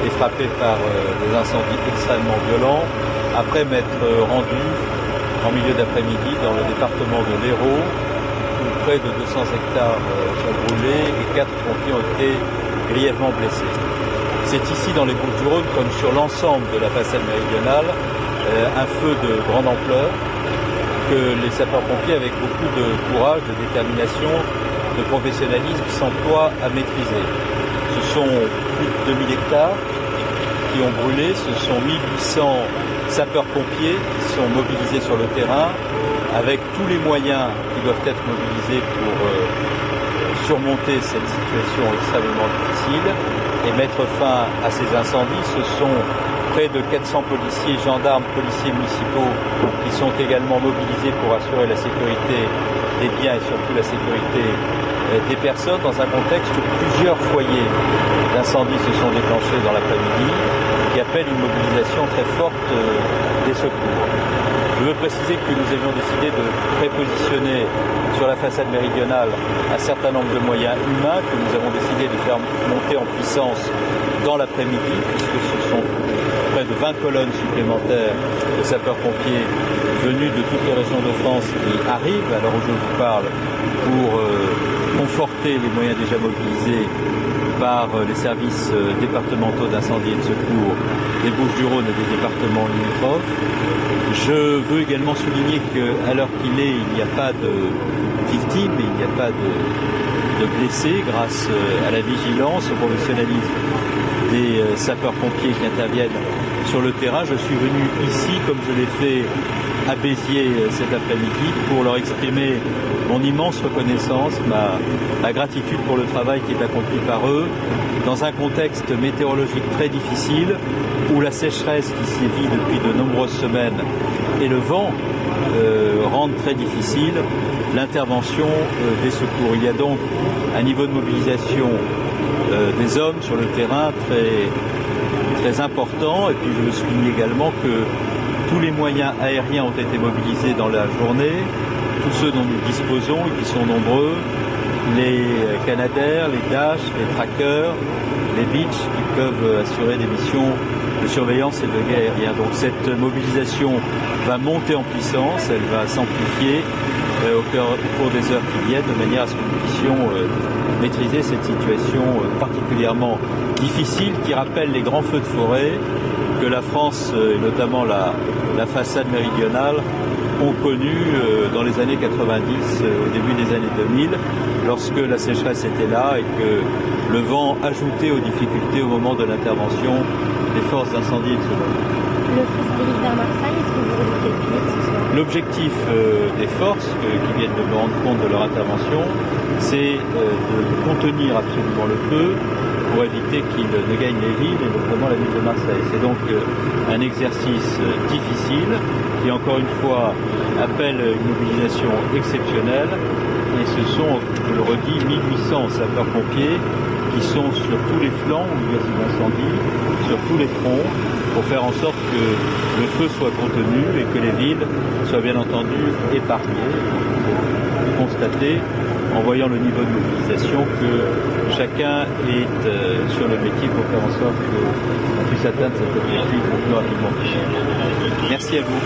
et frappé par des incendies extrêmement violents, après m'être rendu en milieu d'après-midi dans le département de l'Hérault, où près de 200 hectares sont brûlés et 4 pompiers ont été grièvement blessés. C'est ici dans les Bouches-du-Rhône, comme sur l'ensemble de la façade méridionale, un feu de grande ampleur que les sapeurs-pompiers, avec beaucoup de courage, de détermination, de professionnalisme, s'emploient à maîtriser. Ce sont plus de 2000 hectares qui ont brûlé, ce sont 1800 sapeurs-pompiers qui sont mobilisés sur le terrain, avec tous les moyens qui doivent être mobilisés pour surmonter cette situation extrêmement difficile et mettre fin à ces incendies. Ce sont près de 400 policiers, gendarmes, policiers municipaux qui sont également mobilisés pour assurer la sécurité des biens et surtout la sécurité des personnes dans un contexte où plusieurs foyers d'incendie se sont déclenchés dans l'après-midi, qui appellent une mobilisation très forte des secours. Je veux préciser que nous avions décidé de prépositionner sur la façade méridionale un certain nombre de moyens humains que nous avons décidé de faire monter en puissance dans l'après-midi, puisque ce sont près de 20 colonnes supplémentaires de sapeurs-pompiers venus de toutes les régions de France qui arrivent à l'heure où je vous parle pour conforter les moyens déjà mobilisés par les services départementaux d'incendie et de secours des Bouches-du-Rhône et des départements limitrophes. Je veux également souligner qu'à l'heure qu'il est, il n'y a pas de victimes, il n'y a pas de blessés grâce à la vigilance, au professionnalisme des sapeurs-pompiers qui interviennent sur le terrain. Je suis venu ici, comme je l'ai fait à Béziers cet après-midi, pour leur exprimer mon immense reconnaissance, ma gratitude pour le travail qui est accompli par eux, dans un contexte météorologique très difficile, où la sécheresse qui sévit depuis de nombreuses semaines et le vent rendent très difficile l'intervention des secours. Il y a donc un niveau de mobilisation des hommes sur le terrain très important, et puis je veux souligner également que tous les moyens aériens ont été mobilisés dans la journée, tous ceux dont nous disposons et qui sont nombreux, les Canadair, les Dash, les Trackers, les Beach qui peuvent assurer des missions de surveillance et de guet aérien. Donc cette mobilisation va monter en puissance, elle va s'amplifier au cours des heures qui viennent, de manière à ce que nous puissions maîtriser cette situation particulièrement difficile qui rappelle les grands feux de forêt que la France, et notamment la façade méridionale, ont connu dans les années 90, au début des années 2000, lorsque la sécheresse était là et que le vent ajoutait aux difficultés au moment de l'intervention des forces d'incendie et de secours. Le feu se dirige vers Marseille, est-ce que vous redoutez le pire ce soir? L'objectif des forces qui viennent de me rendre compte de leur intervention, c'est de contenir absolument le feu pour éviter qu'il ne gagne les villes, et notamment la ville de Marseille. C'est donc un exercice difficile qui, encore une fois, appelle une mobilisation exceptionnelle. Et ce sont, je le redis, 1800 sapeurs-pompiers qui sont sur tous les flancs où il y a ces incendies, sur tous les fronts, pour faire en sorte que le feu soit contenu et que les villes soient bien entendu épargnées. Vous constatez, en voyant le niveau de mobilisation, que chacun est sur le métier pour faire en sorte qu'on puisse atteindre cet objectif le plus rapidement possible. Merci à vous.